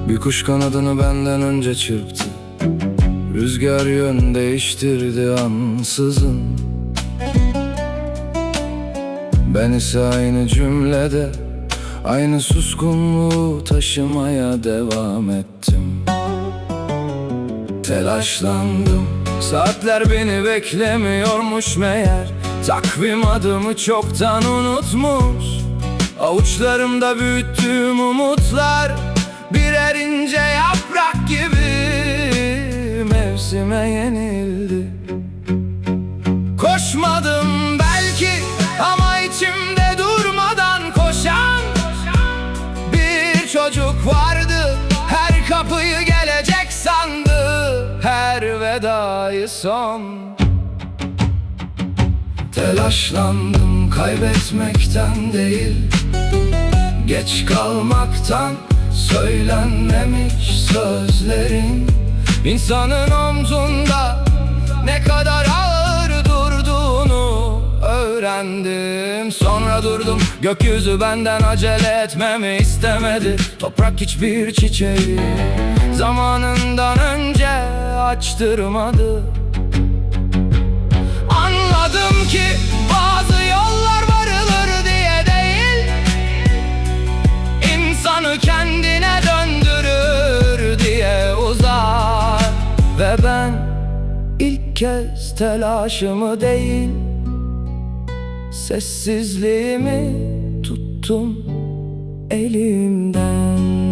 Bir kuş kanadını benden önce çırptı, rüzgar yön değiştirdi ansızın. Ben ise aynı cümlede, aynı suskunluğu taşımaya devam ettim. Telaşlandım, saatler beni beklemiyormuş meğer. Takvim adımı çoktan unutmuş. Avuçlarımda büyüttüğüm umutlar birer ince yaprak gibi mevsime yenildi. Koşmadım belki ama içimde durmadan koşan bir çocuk vardı. Her kapıyı gelecek sandı, her vedayı son. Telaşlandım kaybetmekten değil, geç kalmaktan. Söylenmemiş sözlerin insanın omzunda ne kadar ağır durduğunu öğrendim. Sonra durdum, gökyüzü benden acele etmemi istemedi. Toprak hiçbir çiçeği zamanından önce açtırmadı. Anladım ki bazı yollar varılır diye değil, insanı kendine döndürür diye uzar. Ve ben ilk kez telaşımı değil, sessizliğimi tuttum elimden.